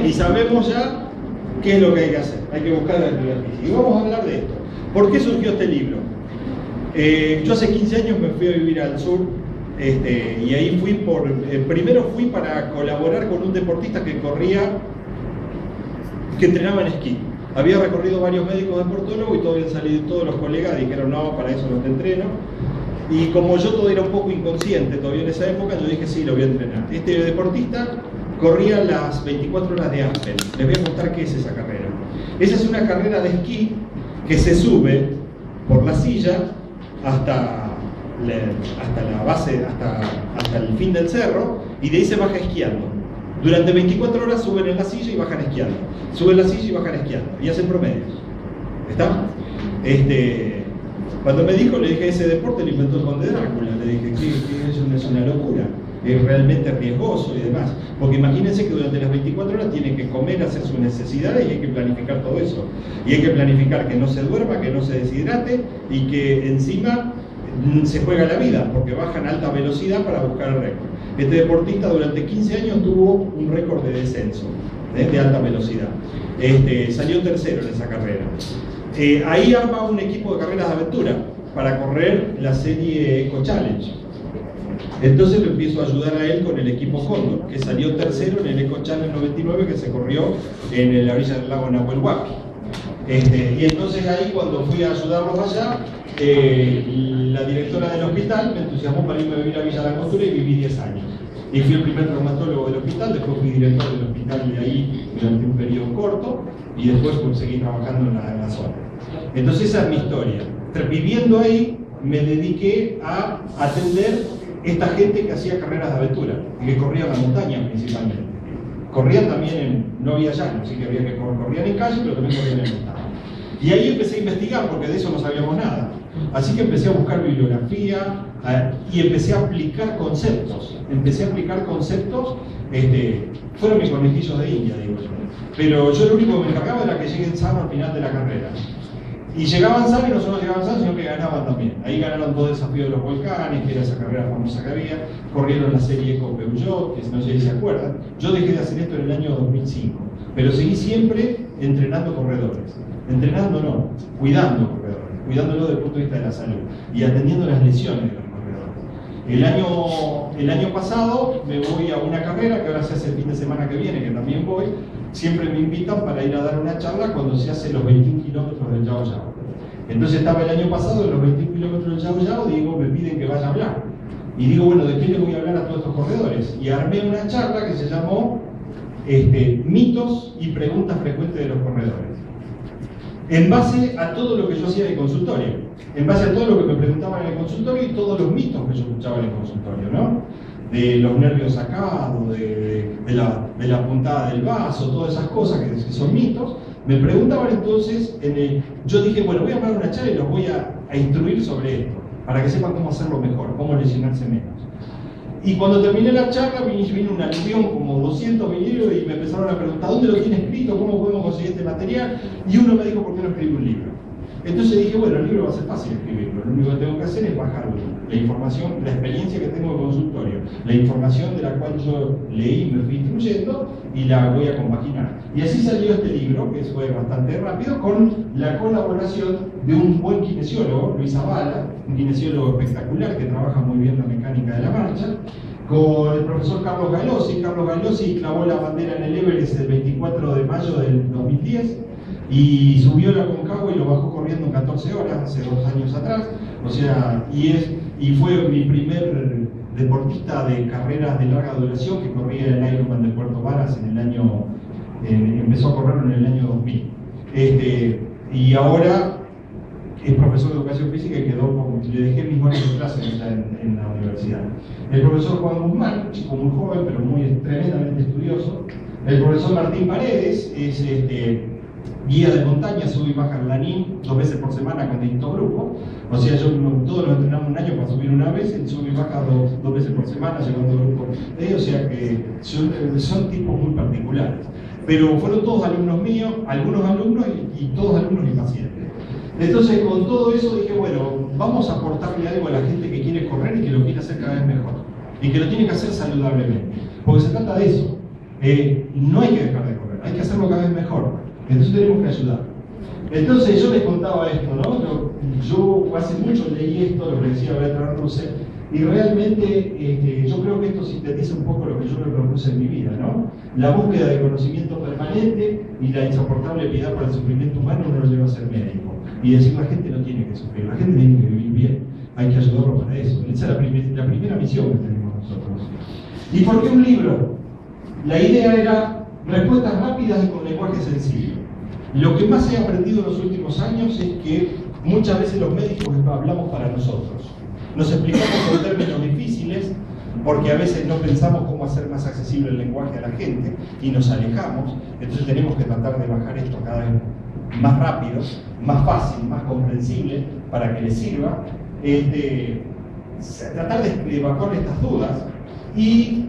Y sabemos ya qué es lo que hay que hacer. Hay que buscar la actividad física. Y vamos a hablar de esto. ¿Por qué surgió este libro? Yo hace 15 años me fui a vivir al sur. Y ahí fui primero fui para colaborar con un deportista que entrenaba en esquí. Había recorrido varios médicos deportólogos y todos los colegas dijeron, no, para eso no te entreno. Y como yo todavía era un poco inconsciente todavía en esa época, yo dije, sí, lo voy a entrenar. Este deportista corría las 24 horas de Aspen. Les voy a contar qué es esa carrera. Esa es una carrera de esquí que se sube por la silla hasta la base, hasta el fin del cerro, y de ahí se baja esquiando. Durante 24 horas suben en la silla y bajan esquiando. Suben la silla y bajan esquiando. Y hacen promedios. ¿Está? Cuando me dijo, le dije, ese deporte lo inventó el conde Drácula. Le dije, que es una locura. Es realmente riesgoso y demás. Porque imagínense que durante las 24 horas tienen que comer, hacer sus necesidades y hay que planificar todo eso. Y hay que planificar que no se duerma, que no se deshidrate y que encima se juega la vida, porque bajan a alta velocidad para buscar el récord. Este deportista durante 15 años tuvo un récord de descenso, de alta velocidad. Salió tercero en esa carrera. Ahí arma un equipo de carreras de aventura para correr la serie Eco Challenge. Entonces lo empiezo a ayudar a él con el equipo Cóndor, que salió tercero en el Eco Challenge 99 que se corrió en la orilla del lago Nahuel Huapi. Y entonces ahí cuando fui a ayudarlos allá, la directora del hospital me entusiasmó para irme a vivir a Villa Langostura y viví 10 años. Y fui el primer traumatólogo del hospital, después fui director del hospital de ahí durante un periodo corto y después seguí trabajando en la zona. Entonces esa es mi historia. Viviendo ahí me dediqué a atender esta gente que hacía carreras de aventura y que corría en la montaña principalmente. Corrían también no había llano, así que había que corrían en calle, pero también corrían en montaña. Y ahí empecé a investigar, porque de eso no sabíamos nada. Así que empecé a buscar bibliografía y empecé a aplicar conceptos. Fueron mis conejillos de India, digo yo. Pero yo lo único que me encargaba era que lleguen sanos al final de la carrera. Y llegaban sanos y no solo llegaban sanos, sino que ganaban también. Ahí ganaron 2 desafíos de los volcanes, que era esa carrera famosa que había. Corrieron la serie Eco Peugeot, que no sé si se acuerdan. Yo dejé de hacer esto en el año 2005. Pero seguí siempre entrenando corredores. Entrenando no, cuidando corredores. Cuidándolo desde el punto de vista de la salud. Y atendiendo las lesiones de los corredores. El año pasado me voy a una carrera que ahora se hace el fin de semana que viene, que también voy. Siempre me invitan para ir a dar una charla cuando se hacen los 21 kilómetros del Yao Yao. Entonces estaba el año pasado en los 21 kilómetros del Yao Yao, digo, me piden que vaya a hablar. Y digo, bueno, ¿de qué le voy a hablar a todos estos corredores? Y armé una charla que se llamó mitos y preguntas frecuentes de los corredores. En base a todo lo que yo hacía en el consultorio, en base a todo lo que me preguntaban en el consultorio y todos los mitos que yo escuchaba en el consultorio, ¿no? De los nervios sacados, de la puntada del vaso, todas esas cosas que son mitos, me preguntaban entonces, yo dije, bueno, voy a armar una charla y los voy a instruir sobre esto, para que sepan cómo hacerlo mejor, cómo lesionarse menos. Y cuando terminé la charla, vino un aluvión, como 200 vinieron y me empezaron a preguntar, ¿dónde lo tiene escrito? ¿Cómo podemos conseguir este material? Y uno me dijo, ¿por qué no escribí un libro? Entonces dije, bueno, el libro va a ser fácil escribirlo, lo único que tengo que hacer es bajarlo. La información, la experiencia que tengo de consultorio, la información de la cual yo leí, me fui instruyendo y la voy a compaginar. Y así salió este libro, que fue bastante rápido, con la colaboración de un buen kinesiólogo, Luis Zavala, un kinesiólogo espectacular que trabaja muy bien la mecánica de la marcha, con el profesor Carlos Galossi. Carlos Galossi clavó la bandera en el Everest el 24 de mayo del 2010 y subió la Aconcagua y lo bajó corriendo en 14 horas, hace 2 años atrás. O sea, y fue mi primer deportista de carreras de larga duración que corría el Ironman de Puerto Varas empezó a correrlo en el año 2000. Y ahora es profesor de educación física y le dejé mis horas de clase en la universidad. El profesor Juan Guzmán, chico muy joven pero tremendamente estudioso. El profesor Martín Paredes es guía de montaña, sube y baja el Lanín 2 veces por semana con distintos grupos. O sea, todos nos entrenamos un año para subir una vez, él sube y baja 2 veces por semana, llevando grupos. O sea que son tipos muy particulares. Pero fueron todos alumnos míos, algunos alumnos y todos alumnos y pacientes. Entonces, con todo eso dije, bueno, vamos a aportarle algo a la gente que quiere correr y que lo quiere hacer cada vez mejor. Y que lo tiene que hacer saludablemente. Porque se trata de eso. no hay que dejar de correr, hay que hacerlo cada vez mejor. Entonces tenemos que ayudar. Entonces yo les contaba esto, ¿no? Yo hace mucho leí esto, lo que decía Bertrand Russell, y realmente yo creo que esto sintetiza un poco lo que yo me propuse en mi vida, ¿no? La búsqueda de conocimiento permanente y la insoportable piedad por el sufrimiento humano no lo lleva a ser médico. Y decir, la gente no tiene que sufrir, la gente tiene que vivir bien, hay que ayudarlo para eso. Esa es la primera misión que tenemos nosotros. ¿Y por qué un libro? La idea era respuestas rápidas y con lenguaje sencillo. Lo que más he aprendido en los últimos años es que muchas veces los médicos hablamos para nosotros. Nos explicamos con términos difíciles porque a veces no pensamos cómo hacer más accesible el lenguaje a la gente y nos alejamos. Entonces tenemos que tratar de bajar esto cada vez más rápido, más fácil, más comprensible para que les sirva. Tratar de evacuar estas dudas. Y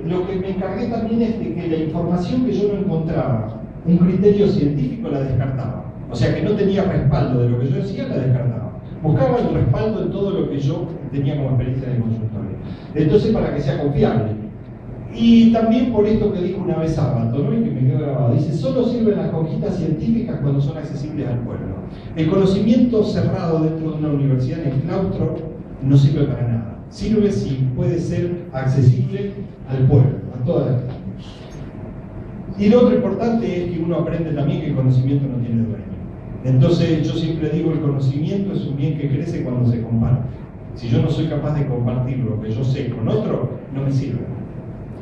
lo que me encargué también es de que la información que yo no encontraba un criterio científico la descartaba. O sea, que no tenía respaldo de lo que yo decía, la descartaba. Buscaba el respaldo en todo lo que yo tenía como experiencia de consultorio. Entonces, para que sea confiable. Y también por esto que dijo una vez Sábato, ¿no? Y que me quedó grabado. Dice, solo sirven las conquistas científicas cuando son accesibles al pueblo. El conocimiento cerrado dentro de una universidad en el claustro no sirve para nada. Sirve si puede ser accesible al pueblo, a toda la gente. Y lo otro importante es que uno aprende también que el conocimiento no tiene dueño. Entonces yo siempre digo, el conocimiento es un bien que crece cuando se comparte. Si yo no soy capaz de compartir lo que yo sé con otro, no me sirve.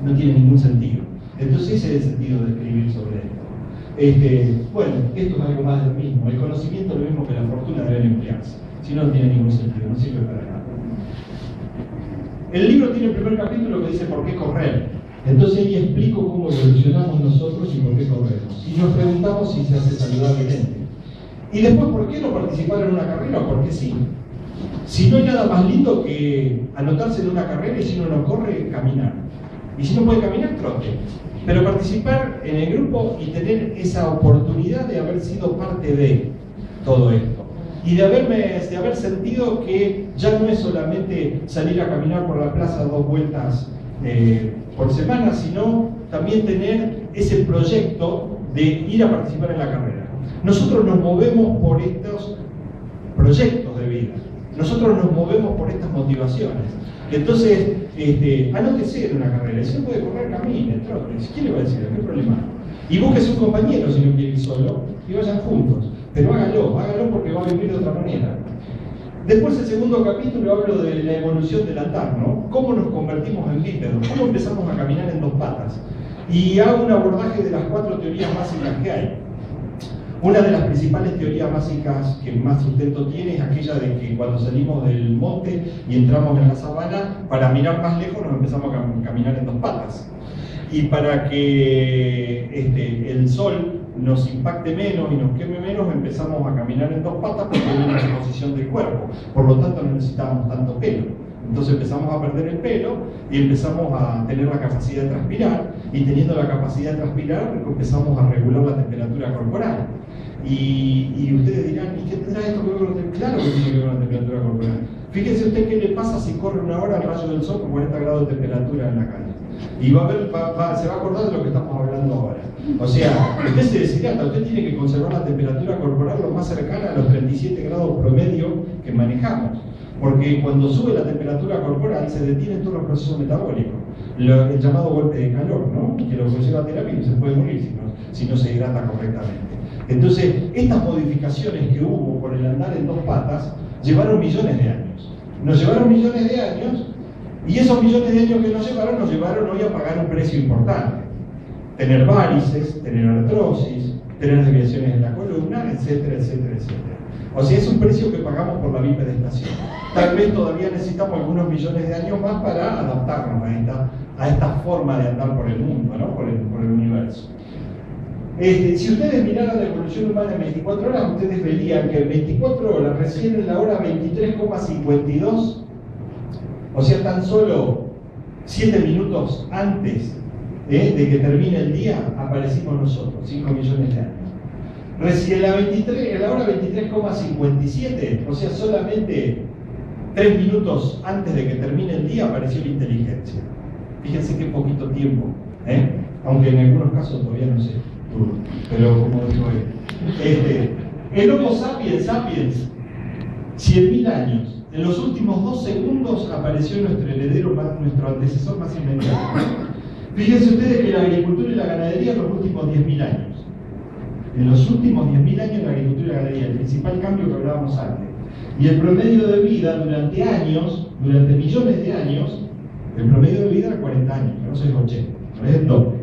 No tiene ningún sentido. Entonces ese es el sentido de escribir sobre esto. Bueno, esto es algo más del mismo. El conocimiento es lo mismo que la fortuna debe emplearse. Si no, no tiene ningún sentido, no sirve para nada. El libro tiene el primer capítulo que dice ¿por qué correr? Entonces ahí explico cómo evolucionamos nosotros y por qué corremos. Y nos preguntamos si se hace saludablemente. Y después, ¿por qué no participar en una carrera? Porque sí. Si no hay nada más lindo que anotarse en una carrera y si uno no corre, caminar. Y si no puede caminar, trote. Pero participar en el grupo y tener esa oportunidad de haber sido parte de todo esto. Y de haber sentido que ya no es solamente salir a caminar por la plaza 2 vueltas por semana, sino también tener ese proyecto de ir a participar en la carrera. Nosotros nos movemos por estos proyectos de vida. Nosotros nos movemos por estas motivaciones. Entonces, anótese en una carrera. Si no puede correr, camine, trote. ¿Quién le va a decir? ¿Qué problema? Y búsquese un compañero si no quiere ir solo y vayan juntos. Pero hágalo porque va a vivir de otra manera. Después, el segundo capítulo, hablo de la evolución del andar, ¿no? Cómo nos convertimos en bípedos, cómo empezamos a caminar en 2 patas. Y hago un abordaje de las 4 teorías básicas que hay. Una de las principales teorías básicas que más sustento tiene es aquella de que cuando salimos del monte y entramos en la sabana, para mirar más lejos nos empezamos a caminar en 2 patas. Y para que el sol nos impacte menos y nos queme menos, empezamos a caminar en 2 patas porque hay una exposición del cuerpo. Por lo tanto, no necesitamos tanto pelo. Entonces empezamos a perder el pelo y empezamos a tener la capacidad de transpirar. Y teniendo la capacidad de transpirar, empezamos a regular la temperatura corporal. Y ustedes dirán, ¿y qué tendrá esto que ver con la temperatura? Claro que tiene que ver con la temperatura corporal. Fíjense usted qué le pasa si corre una hora al rayo del sol con 40 grados de temperatura en la calle. Y se va a acordar de lo que estamos hablando ahora. O sea, usted se deshidrata, usted tiene que conservar la temperatura corporal lo más cercana a los 37 grados promedio que manejamos. Porque cuando sube la temperatura corporal se detienen todos los procesos metabólicos. El llamado golpe de calor, ¿no? Que lo lleva a terapia y se puede morir si no se hidrata correctamente. Entonces, estas modificaciones que hubo por el andar en 2 patas llevaron millones de años. Nos llevaron millones de años y esos millones de años que nos llevaron hoy a pagar un precio importante. Tener varices, tener artrosis, tener desviaciones en la columna, etcétera, etcétera, etcétera. O sea, es un precio que pagamos por la bipedestación. Tal vez todavía necesitamos algunos millones de años más para adaptarnos a esta forma de andar por el mundo, ¿no? por el universo. Si ustedes miraran la evolución humana en 24 horas, ustedes verían que en 24 horas, recién en la hora 23,52, o sea, tan solo 7 minutos antes de que termine el día, aparecimos nosotros, 5 millones de años. Recién en la hora 23,57, o sea, solamente 3 minutos antes de que termine el día, apareció la inteligencia. Fíjense qué poquito tiempo Aunque en algunos casos todavía no sé, pero como digo el Homo sapiens sapiens, 100.000 años. En los últimos 2 segundos apareció nuestro heredero, nuestro antecesor más inmediato. Fíjense ustedes que la agricultura y la ganadería en los últimos 10.000 años. En los últimos 10.000 años la agricultura y la ganadería, el principal cambio que hablábamos antes. Y el promedio de vida durante años, durante millones de años, el promedio de vida era 40 años, que no es 80, no es el doble.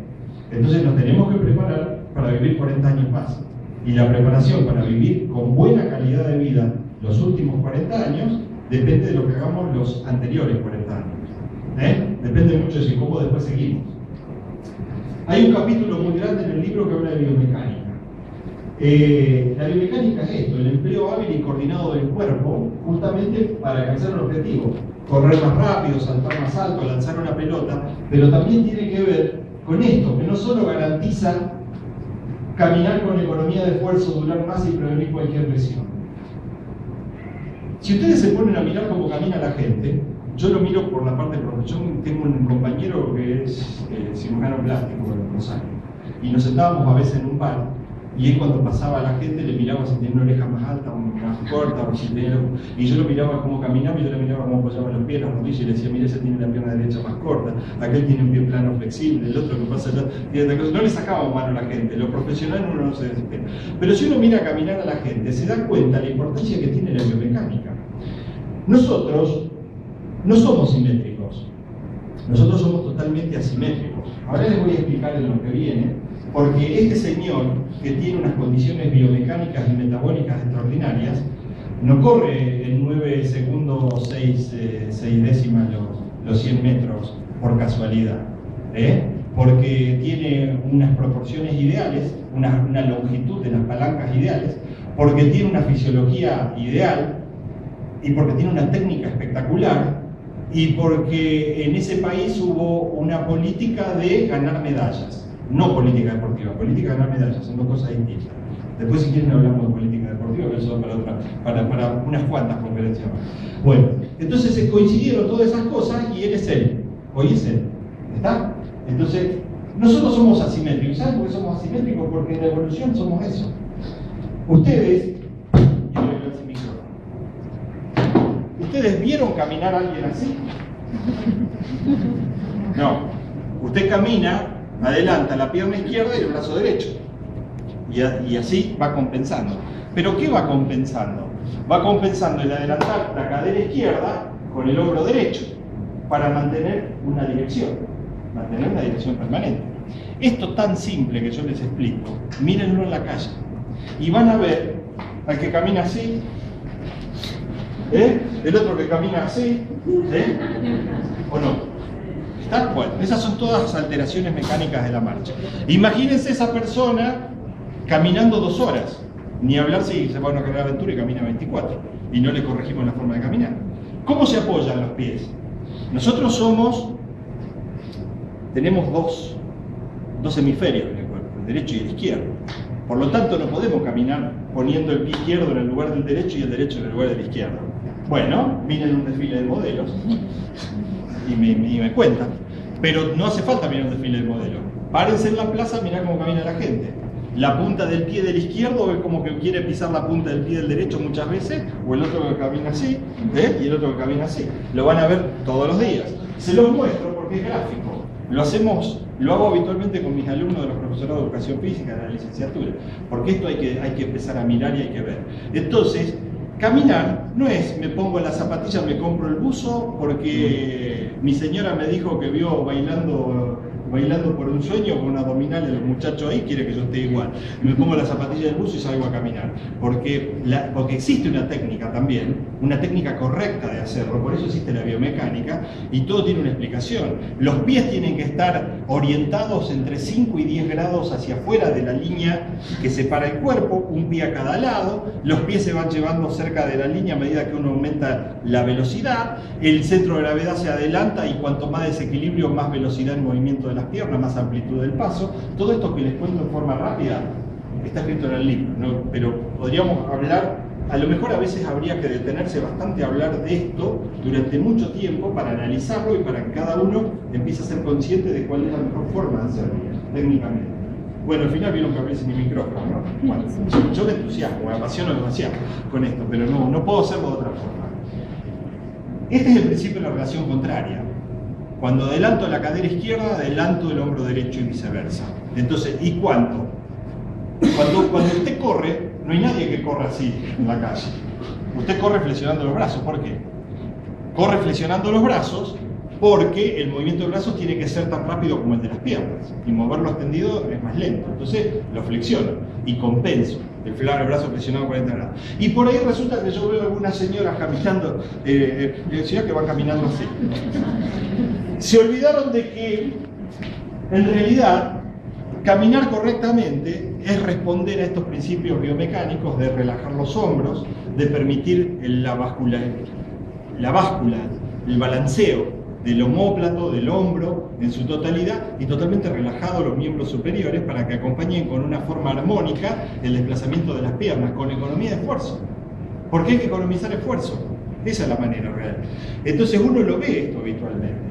Entonces nos tenemos que preparar para vivir 40 años más. Y la preparación para vivir con buena calidad de vida los últimos 40 años depende de lo que hagamos los anteriores 40 años. Depende mucho de cómo después seguimos. Hay un capítulo muy grande en el libro que habla de biomecánica. La biomecánica es esto, el empleo hábil y coordinado del cuerpo justamente para alcanzar un objetivo. Correr más rápido, saltar más alto, lanzar una pelota, pero también tiene que ver con esto, que no solo garantiza caminar con economía de esfuerzo, durar más y prevenir cualquier lesión. Si ustedes se ponen a mirar cómo camina la gente, yo lo miro por la parte profesional. Yo tengo un compañero que es cirujano plástico en Rosario, y nos sentábamos a veces en un bar, y él cuando pasaba a la gente le miraba si tenía una oreja más alta o más corta, o si tenía... y yo lo miraba cómo caminaba, y yo le miraba cómo apoyaba los pies, las rodillas, y le decía, mira, ese tiene la pierna derecha más corta, aquel tiene un pie plano flexible, el otro que pasa allá, no le sacábamos mano a la gente, lo profesional uno no se desespera. Pero si uno mira caminar a la gente, se da cuenta de la importancia que tiene la biomecánica. Nosotros no somos simétricos, nosotros somos totalmente asimétricos. Ahora les voy a explicar en lo que viene, porque este señor, que tiene unas condiciones biomecánicas y metabólicas extraordinarias, no corre en 9 segundos 6 décimas los 100 metros por casualidad, porque tiene unas proporciones ideales, una longitud de las palancas ideales, porque tiene una fisiología ideal, y porque tiene una técnica espectacular, y porque en ese país hubo una política de ganar medallas. No política deportiva, política de ganar medallas, son dos cosas distintas. Después si quieren hablamos de política deportiva, pero eso para unas cuantas conferencias más. Bueno, entonces coincidieron todas esas cosas y él es él. Hoy es él. ¿Está? Entonces, nosotros somos asimétricos. ¿Saben por qué somos asimétricos? Porque en la evolución somos eso. Ustedes, ¿ustedes vieron caminar a alguien así? No. Usted camina, adelanta la pierna izquierda y el brazo derecho. Y así va compensando. ¿Pero qué va compensando? Va compensando el adelantar la cadera izquierda con el hombro derecho para mantener una dirección permanente. Esto tan simple que yo les explico, mírenlo en la calle y van a ver al que camina así, el otro que camina así, ¿o no? ¿Está? Bueno, esas son todas alteraciones mecánicas de la marcha. Imagínense esa persona caminando 2 horas, ni hablar si se va a una carrera de aventura y camina 24 y no le corregimos la forma de caminar. ¿Cómo se apoyan los pies? Nosotros tenemos dos hemisferios en el cuerpo, el derecho y el izquierdo. Por lo tanto, no podemos caminar poniendo el pie izquierdo en el lugar del derecho y el derecho en el lugar del izquierdo. Bueno, miren un desfile de modelos y me cuentan. Pero no hace falta mirar un desfile de modelos. Párense en la plaza, mirá cómo camina la gente. La punta del pie del izquierdo es como que quiere pisar la punta del pie del derecho muchas veces, o el otro que camina así, y el otro que camina así. Lo van a ver todos los días. Se los muestro porque es gráfico. Lo hago habitualmente con mis alumnos de los profesorados de educación física de la licenciatura, porque esto hay que empezar a mirar y hay que ver. Entonces, caminar no es me pongo las zapatillas, me compro el buzo porque mi señora me dijo que vio bailando por un sueño con una abdominal de los muchachos ahí, quiere que yo esté igual. Me pongo las zapatillas del buzo y salgo a caminar. Porque existe una técnica también, una técnica correcta de hacerlo, por eso existe la biomecánica y todo tiene una explicación. Los pies tienen que estar orientados entre 5 y 10 grados hacia afuera de la línea que separa el cuerpo, un pie a cada lado. Los pies se van llevando cerca de la línea a medida que uno aumenta la velocidad. El centro de gravedad se adelanta y cuanto más desequilibrio, más velocidad en movimiento de las piernas, más amplitud del paso. Todo esto que les cuento en forma rápida está escrito en el libro, ¿no? Pero podríamos hablar a lo mejor a veces habría que detenerse bastante a hablar de esto durante mucho tiempo para analizarlo y para que cada uno empiece a ser consciente de cuál es la mejor forma de hacerlo técnicamente. Bueno, al final vieron que hablé sin mi micrófono, ¿no? Bueno, yo me entusiasmo, me apasiono demasiado con esto, pero no puedo hacerlo de otra forma. Este es el principio de la relación contraria. Cuando adelanto la cadera izquierda, adelanto el hombro derecho y viceversa. Entonces, ¿y cuánto? Cuando usted corre, no hay nadie que corra así en la calle. Usted corre flexionando los brazos. ¿Por qué? Corre flexionando los brazos porque el movimiento de brazos tiene que ser tan rápido como el de las piernas. Y moverlo extendido es más lento. Entonces lo flexiono y compenso el brazo flexionado 40 grados. Y por ahí resulta que yo veo a algunas señoras caminando, señoras que van caminando así. Se olvidaron de que, en realidad, caminar correctamente es responder a estos principios biomecánicos de relajar los hombros, de permitir la báscula, el balanceo del omóplato, del hombro en su totalidad y totalmente relajado los miembros superiores para que acompañen con una forma armónica el desplazamiento de las piernas, con economía de esfuerzo. Porque hay que economizar esfuerzo. Esa es la manera real. Entonces uno lo ve esto habitualmente.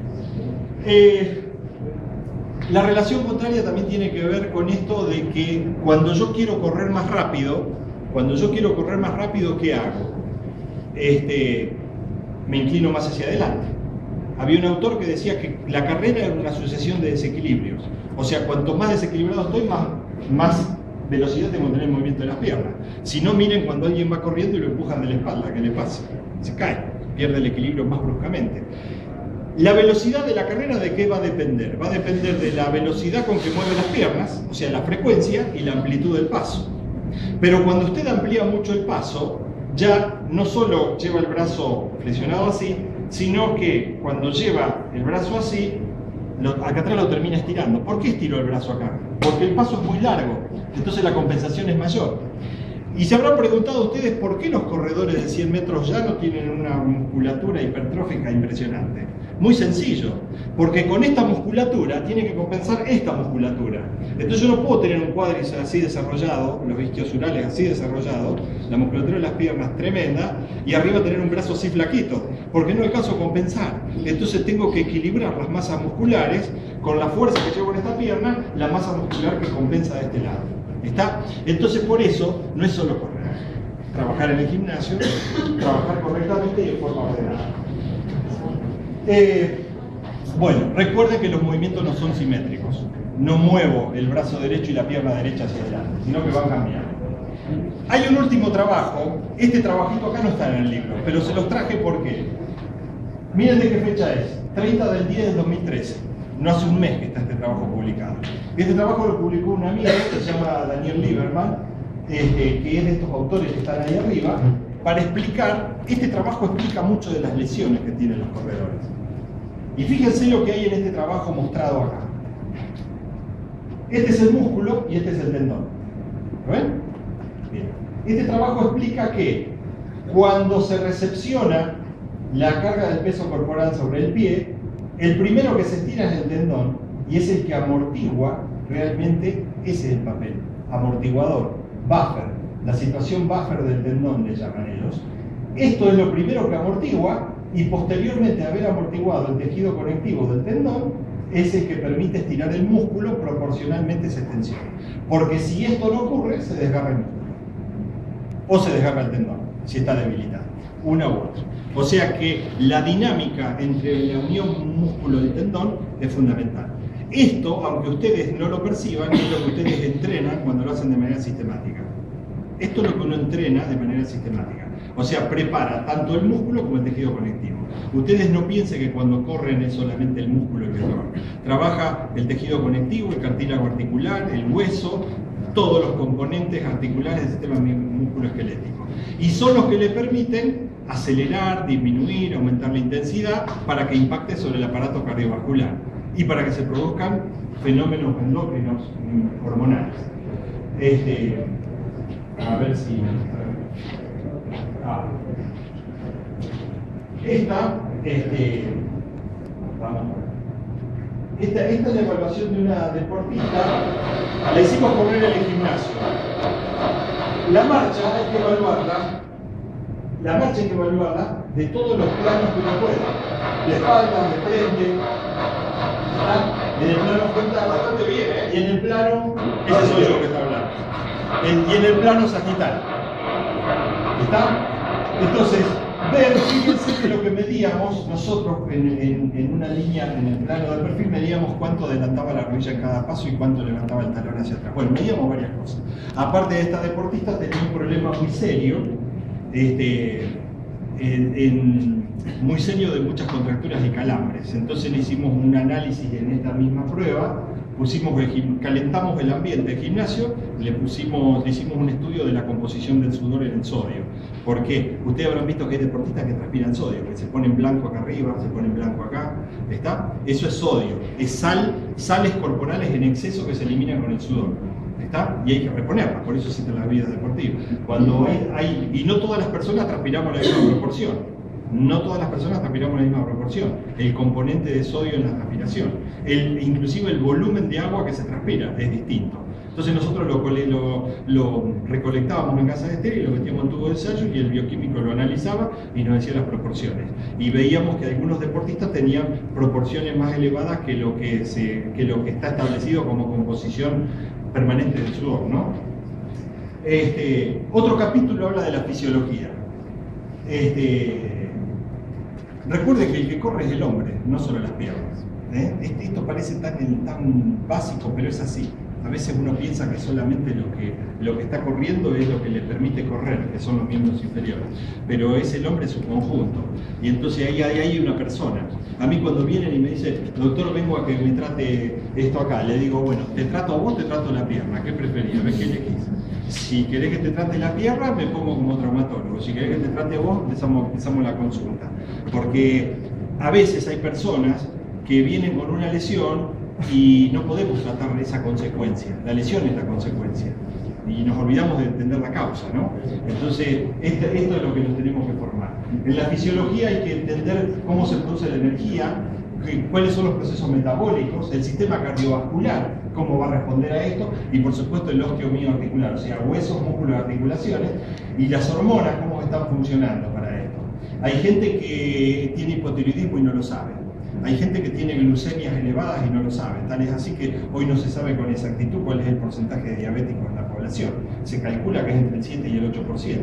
La relación contraria también tiene que ver con esto de que cuando yo quiero correr más rápido, ¿qué hago? Me inclino más hacia adelante. Había un autor que decía que la carrera era una sucesión de desequilibrios. O sea, cuanto más desequilibrado estoy, más velocidad tengo que tener el movimiento de las piernas. Si no, miren cuando alguien va corriendo y lo empujan de la espalda, ¿qué le pasa? Se cae, pierde el equilibrio más bruscamente. La velocidad de la carrera, ¿de qué va a depender? Va a depender de la velocidad con que mueve las piernas, o sea, la frecuencia y la amplitud del paso. Pero cuando usted amplía mucho el paso, ya no solo lleva el brazo flexionado así, sino que cuando lleva el brazo así, acá atrás lo termina estirando. ¿Por qué estiro el brazo acá? Porque el paso es muy largo, entonces la compensación es mayor. Y se habrán preguntado ustedes por qué los corredores de 100 metros ya no tienen una musculatura hipertrófica impresionante. Muy sencillo, porque con esta musculatura tiene que compensar esta musculatura. Entonces yo no puedo tener un cuádriceps así desarrollado, los isquiosurales así desarrollados, la musculatura de las piernas tremenda, y arriba tener un brazo así flaquito, porque no alcanzo a compensar. Entonces tengo que equilibrar las masas musculares con la fuerza que llevo en esta pierna, la masa muscular que compensa de este lado. ¿Está? Entonces por eso no es solo correr, trabajar en el gimnasio, trabajar correctamente y de forma ordenada. Bueno, recuerden que los movimientos no son simétricos. No muevo el brazo derecho y la pierna derecha hacia adelante, sino que van cambiando. Hay un último trabajo, este trabajito acá no está en el libro, pero se los traje porque, miren de qué fecha es, 30 del 10 del 2013. No hace un mes que está este trabajo publicado. Este trabajo lo publicó un amigo que se llama Daniel Lieberman, que es de estos autores que están ahí arriba, para explicar, este trabajo explica mucho de las lesiones que tienen los corredores. Y fíjense lo que hay en este trabajo mostrado acá. Este es el músculo y este es el tendón. ¿Lo ven? Bien. Este trabajo explica que cuando se recepciona la carga del peso corporal sobre el pie, el primero que se estira es el tendón y es el que amortigua realmente, ese es el papel, amortiguador, buffer, la situación buffer del tendón le llaman ellos. Esto es lo primero que amortigua y posteriormente a haber amortiguado el tejido conectivo del tendón es el que permite estirar el músculo proporcionalmente a esa extensión. Porque si esto no ocurre, se desgarra el músculo. O se desgarra el tendón, si está debilitado, una u otra. O sea que la dinámica entre la unión músculo y tendón es fundamental. Esto, aunque ustedes no lo perciban, es lo que ustedes entrenan cuando lo hacen de manera sistemática. Esto es lo que uno entrena de manera sistemática. O sea, prepara tanto el músculo como el tejido conectivo. Ustedes no piensen que cuando corren es solamente el músculo el que trabaja. Trabaja el tejido conectivo, el cartílago articular, el hueso, todos los componentes articulares del sistema músculo-esquelético. Y son los que le permiten acelerar, disminuir, aumentar la intensidad para que impacte sobre el aparato cardiovascular y para que se produzcan fenómenos endocrinos hormonales. A ver si... Esta es la evaluación de una deportista, la hicimos correr en el gimnasio. La marcha hay que evaluarla la marcha hay que evaluarla de todos los planos que uno pueda. De espalda, de frente. ¿Está? En el plano frontal, bastante bien, ¿eh? Y en el plano, ese soy yo que está hablando. Y en el plano sagital. ¿Está? Entonces, fíjense que lo que medíamos nosotros en una línea, en el plano del perfil, medíamos cuánto adelantaba la rodilla en cada paso y cuánto levantaba el talón hacia atrás. Bueno, medíamos varias cosas. Aparte de esta deportista, tenía un problema muy serio, muy serio de muchas contracturas y calambres. Entonces le hicimos un análisis en esta misma prueba, calentamos el ambiente del gimnasio, le hicimos un estudio de la composición del sudor en el sodio. ¿Por qué? Ustedes habrán visto que hay deportistas que transpiran sodio, que se ponen blanco acá arriba, se ponen blanco acá, ¿está? Eso es sodio, es sales corporales en exceso que se eliminan con el sudor. ¿Está? Y hay que reponerlas, por eso existen las bebidas deportivas. Cuando y no todas las personas transpiramos la misma proporción. No todas las personas transpiramos la misma proporción. El componente de sodio en la transpiración. Inclusive el volumen de agua que se transpira es distinto. Entonces nosotros lo recolectábamos en casa de estéril, lo metíamos en tubo de ensayo y el bioquímico lo analizaba y nos decía las proporciones. Y veíamos que algunos deportistas tenían proporciones más elevadas que lo que está establecido como composición permanente del sudor, ¿no? Otro capítulo habla de la fisiología. Recuerde que el que corre es el hombre, no solo las piernas. Esto parece tan básico, pero es así. A veces uno piensa que solamente lo que está corriendo es lo que le permite correr, que son los miembros inferiores. Pero es el hombre en su conjunto. Y entonces ahí hay una persona. A mí cuando vienen y me dicen, doctor, vengo a que me trate esto acá, le digo, bueno, ¿te trato a vos o te trato la pierna? ¿Qué preferís? ¿Ves qué elegís? Si querés que te trate la pierna, me pongo como traumatólogo. Si querés que te trate a vos, empezamos la consulta. Porque a veces hay personas que vienen con una lesión y no podemos tratar esa consecuencia. La lesión es la consecuencia. Y nos olvidamos de entender la causa, ¿no? Entonces, esto es lo que nos tenemos que formar. En la fisiología hay que entender cómo se produce la energía, cuáles son los procesos metabólicos, el sistema cardiovascular, cómo va a responder a esto, y por supuesto el osteomioarticular, o sea, huesos, músculos, articulaciones, y las hormonas, cómo están funcionando para esto. Hay gente que tiene hipotiroidismo y no lo sabe. Hay gente que tiene glucemias elevadas y no lo sabe. Tal es así que hoy no se sabe con exactitud cuál es el porcentaje de diabéticos en la población. Se calcula que es entre el 7 y el 8%,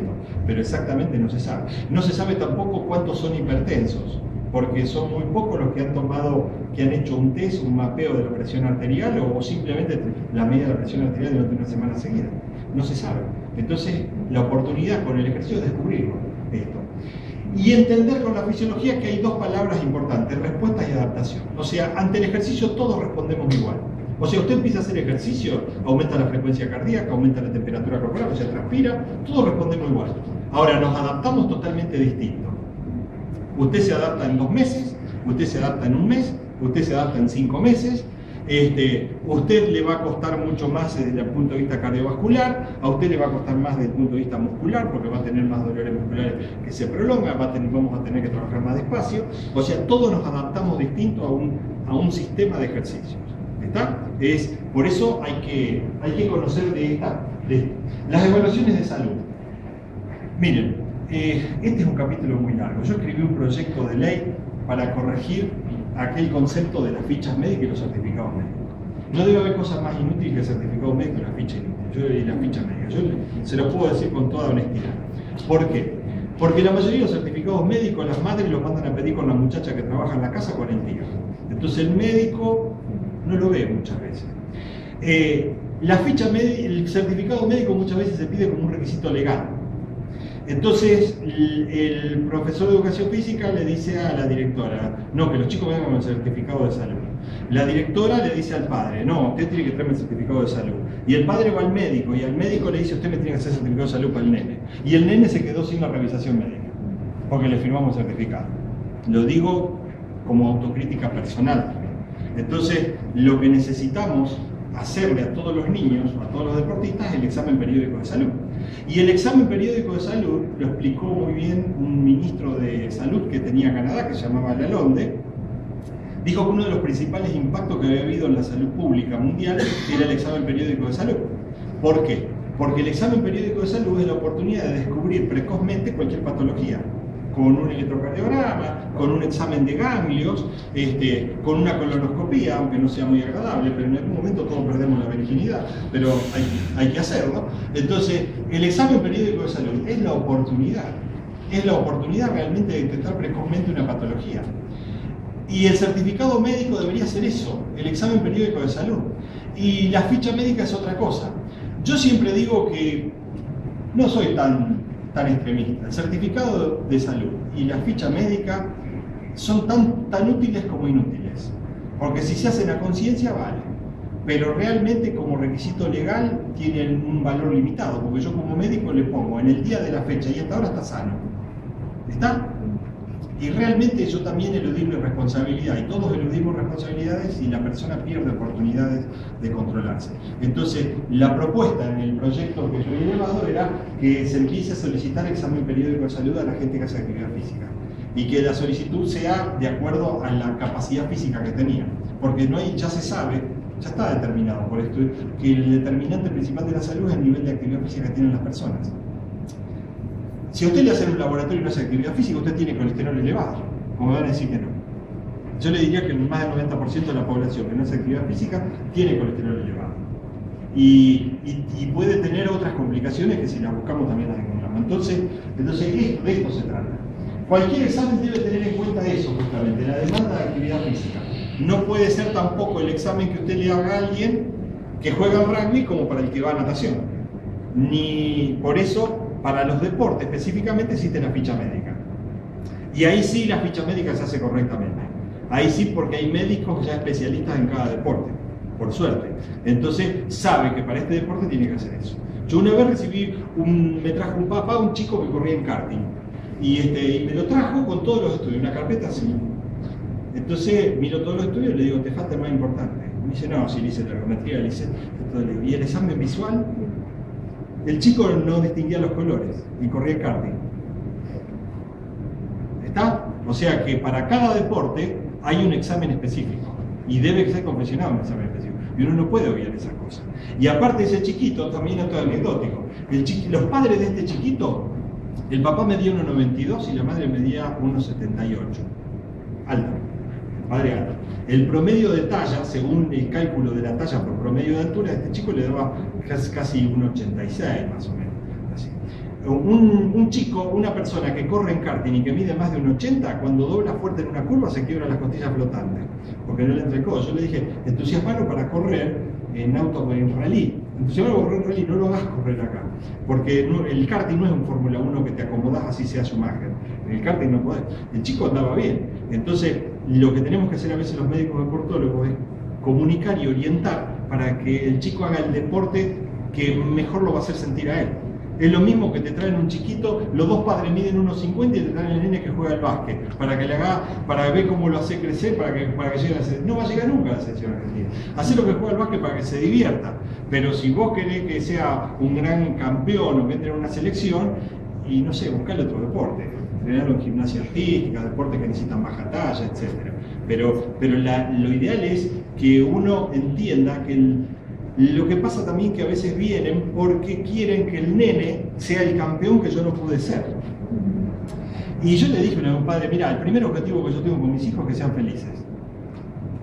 pero exactamente no se sabe. No se sabe tampoco cuántos son hipertensos, porque son muy pocos los que han hecho un test, un mapeo de la presión arterial o simplemente la medida de la presión arterial durante una semana seguida. No se sabe. Entonces, la oportunidad con el ejercicio es descubrirlo, esto. Y entender con la fisiología que hay dos palabras importantes, respuesta y adaptación. O sea, ante el ejercicio todos respondemos igual. O sea, usted empieza a hacer ejercicio, aumenta la frecuencia cardíaca, aumenta la temperatura corporal, o sea, transpira, todos respondemos igual. Ahora, nos adaptamos totalmente distinto. Usted se adapta en 2 meses, usted se adapta en 1 mes, usted se adapta en 5 meses. Usted le va a costar mucho más desde el punto de vista cardiovascular, a usted le va a costar más desde el punto de vista muscular, porque va a tener más dolores musculares que se prolongan, vamos a tener que trabajar más despacio. O sea, todos nos adaptamos distinto a un sistema de ejercicios. ¿Está? Por eso hay que conocer las evaluaciones de salud. Miren, este es un capítulo muy largo. Yo escribí un proyecto de ley para corregir aquel concepto de las fichas médicas y los certificados médicos. No debe haber cosa más inútil que el certificado médico y la ficha inútil. Y la ficha médica. Yo se lo puedo decir con toda honestidad. ¿Por qué? Porque la mayoría de los certificados médicos, las madres los mandan a pedir con la muchacha que trabaja en la casa con el tío. Entonces el médico no lo ve muchas veces. El certificado médico muchas veces se pide como un requisito legal. Entonces el profesor de educación física le dice a la directora, no, que los chicos vengan con el certificado de salud. La directora le dice al padre, no, usted tiene que traerme el certificado de salud. Y el padre va al médico y al médico le dice, usted me tiene que hacer el certificado de salud para el nene. Y el nene se quedó sin la revisación médica, porque le firmamos el certificado. Lo digo como autocrítica personal también. Entonces, lo que necesitamos hacerle a todos los niños, a todos los deportistas, es el examen periódico de salud. Y el examen periódico de salud lo explicó muy bien un ministro de salud que tenía Canadá, que se llamaba Lalonde. Dijo que uno de los principales impactos que había habido en la salud pública mundial era el examen periódico de salud. ¿Por qué? Porque el examen periódico de salud es la oportunidad de descubrir precozmente cualquier patología, con un electrocardiograma, con un examen de ganglios, con una colonoscopía, aunque no sea muy agradable, pero en algún momento todos perdemos la virginidad, pero hay que hacerlo. Entonces, el examen periódico de salud es la oportunidad realmente de detectar precozmente una patología. Y el certificado médico debería ser eso, el examen periódico de salud. Y la ficha médica es otra cosa. Yo siempre digo que no soy tan extremista. El certificado de salud y la ficha médica son tan útiles como inútiles. Porque si se hacen a conciencia, vale. Pero realmente como requisito legal tienen un valor limitado. Porque yo como médico le pongo en el día de la fecha y hasta ahora está sano. ¿Está? Y realmente yo también eludí mi responsabilidad, y todos eludimos responsabilidades y la persona pierde oportunidades de controlarse. Entonces, la propuesta en el proyecto que yo he llevado era que se empiece a solicitar examen periódico de salud a la gente que hace actividad física, y que la solicitud sea de acuerdo a la capacidad física que tenía, porque ya se sabe, ya está determinado por esto, que el determinante principal de la salud es el nivel de actividad física que tienen las personas. Si a usted le hacen un laboratorio y no hace actividad física, usted tiene colesterol elevado. Como van a decir que no. Yo le diría que más del 90% de la población que no hace actividad física tiene colesterol elevado. Y puede tener otras complicaciones que si las buscamos también las encontramos. Entonces de esto se trata. Cualquier examen debe tener en cuenta eso justamente, la demanda de actividad física. No puede ser tampoco el examen que usted le haga a alguien que juega rugby como para el que va a natación. Ni por eso. Para los deportes específicamente existe la ficha médica. Y ahí sí la ficha médica se hace correctamente. Ahí sí, porque hay médicos ya especialistas en cada deporte, por suerte. Entonces sabe que para este deporte tiene que hacer eso. Yo una vez me trajo un papá, un chico que corría en karting. Y me lo trajo con todos los estudios, una carpeta así. Entonces miro todos los estudios y le digo, te falta el más importante. Me dice, no, si le hice ergometría, le hice esto. ¿Y el examen visual? El chico no distinguía los colores y corría en karting. ¿Está? O sea que para cada deporte hay un examen específico y debe ser confeccionado un examen específico. Y uno no puede obviar esas cosas. Y aparte ese chiquito, también es todo anecdótico. Los padres de este chiquito, el papá medía 1,92 y la madre medía 1,78. Alto. El padre alto. El promedio de talla, según el cálculo de la talla por promedio de altura, a este chico le daba casi 1,86 más o menos. Así. Un chico, una persona que corre en karting y que mide más de 1,80, cuando dobla fuerte en una curva se quiebra las costillas flotantes, porque no le entra el codo. Yo le dije, entusiasmalo para correr en rally. Entusiasmalo para correr en rally, no lo hagas correr acá. Porque el karting no es un Fórmula 1 que te acomodás así sea Schumacher. En el karting no podés. El chico andaba bien. Entonces, lo que tenemos que hacer a veces los médicos deportólogos es comunicar y orientar para que el chico haga el deporte que mejor lo va a hacer sentir a él. Es lo mismo que te traen un chiquito, los dos padres miden 1,50 y te traen el nene que juega al básquet, para que le haga, para ver cómo lo hace crecer, para que llegue a la selección. No va a llegar nunca a la selección argentina. Hacer lo que juega al básquet para que se divierta. Pero si vos querés que sea un gran campeón o que entre en una selección, y no sé, buscarle otro deporte. Entrenarlo en gimnasia artística, deportes que necesitan baja talla, etc. Pero lo ideal es que uno entienda que lo que pasa también que a veces vienen porque quieren que el nene sea el campeón que yo no pude ser. Y yo le dije a un padre, mira, el primer objetivo que yo tengo con mis hijos es que sean felices.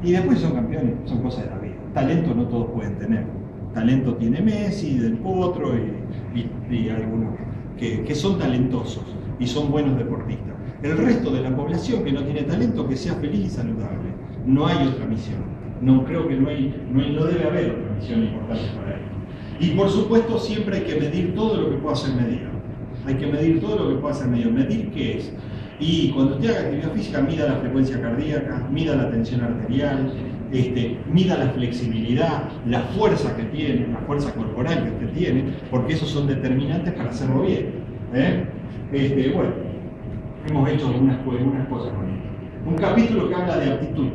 Y después son campeones, son cosas de la vida. Talento no todos pueden tener. Talento tiene Messi, Del Potro y algunos que son talentosos y son buenos deportistas. El resto de la población que no tiene talento, que sea feliz y saludable. No hay otra misión. No creo que no debe haber otra misión importante para él. Y por supuesto siempre hay que medir todo lo que pueda ser medido. Hay que medir todo lo que pueda ser medido. ¿Medir qué es? Y cuando usted haga actividad física, mida la frecuencia cardíaca, mida la tensión arterial, mida la flexibilidad, la fuerza que tiene, la fuerza corporal que usted tiene, porque esos son determinantes para hacerlo bien. Bueno, hemos hecho algunas cosas con esto. Un capítulo que habla de aptitud.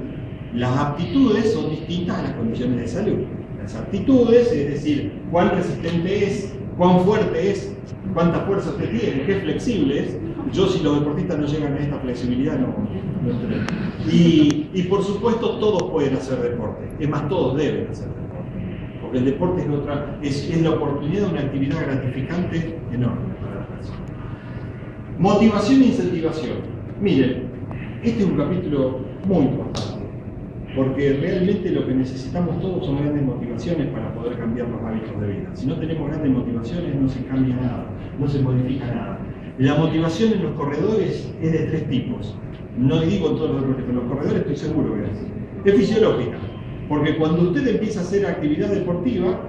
Las aptitudes son distintas a las condiciones de salud. Las aptitudes, es decir, cuán resistente es, cuán fuerte es, cuánta fuerza usted tiene, qué flexible es. Yo, si los deportistas no llegan a esta flexibilidad, no entreno. Y por supuesto, todos pueden hacer deporte. Es más, todos deben hacer deporte. El deporte es la oportunidad de una actividad gratificante enorme para la persona. Motivación e incentivación. Miren, este es un capítulo muy importante, porque realmente lo que necesitamos todos son grandes motivaciones para poder cambiar los hábitos de vida. Si no tenemos grandes motivaciones, no se cambia nada, no se modifica nada. La motivación en los corredores es de 3 tipos. No digo en todos los deportes, pero en los corredores estoy seguro que es así. Es fisiológica, porque cuando usted empieza a hacer actividad deportiva,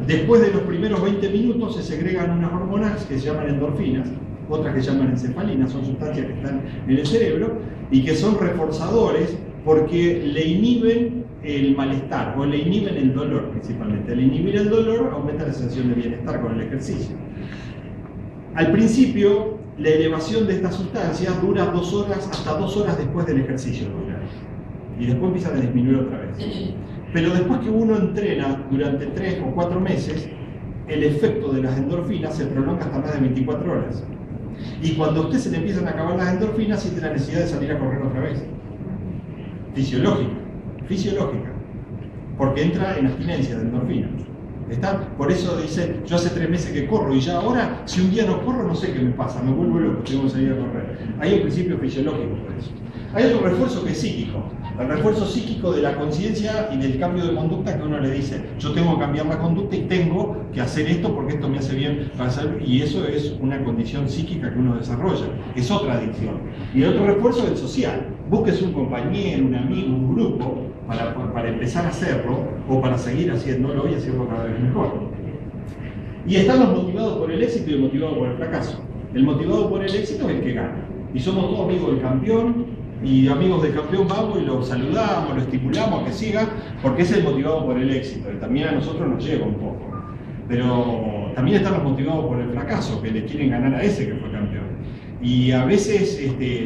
después de los primeros 20 minutos se segregan unas hormonas que se llaman endorfinas, otras que se llaman encefalinas, son sustancias que están en el cerebro y que son reforzadores porque le inhiben el malestar o le inhiben el dolor principalmente. Al inhibir el dolor aumenta la sensación de bienestar con el ejercicio. Al principio, la elevación de estas sustancias dura 2 horas, hasta 2 horas después del ejercicio. Y después empiezan a disminuir otra vez. Pero después que uno entrena durante 3 o 4 meses, el efecto de las endorfinas se prolonga hasta más de 24 horas. Y cuando a usted se le empiezan a acabar las endorfinas, siente la necesidad de salir a correr otra vez. Fisiológica. Porque entra en abstinencia de endorfinas. ¿Está? Por eso dice, yo hace 3 meses que corro y ya ahora, si un día no corro, no sé qué me pasa, me vuelvo loco, tengo que salir a correr. Hay un principio fisiológico por eso. Hay otro refuerzo que es psíquico. El refuerzo psíquico de la conciencia y del cambio de conducta que uno le dice, yo tengo que cambiar la conducta y tengo que hacer esto porque esto me hace bien para hacer, y eso es una condición psíquica que uno desarrolla, es otra adicción. Y el otro refuerzo es el social. Búsquese un compañero, un amigo, un grupo para empezar a hacerlo o para seguir haciéndolo y hacerlo cada vez mejor. Y están los motivados por el éxito y el motivado por el fracaso. El motivado por el éxito es el que gana. Y somos todos amigos del campeón, y amigos del campeón vamos y lo saludamos, lo estimulamos a que siga, porque es el motivado por el éxito, y también a nosotros nos lleva un poco. Pero también están los motivados por el fracaso, que le quieren ganar a ese que fue campeón. Y a veces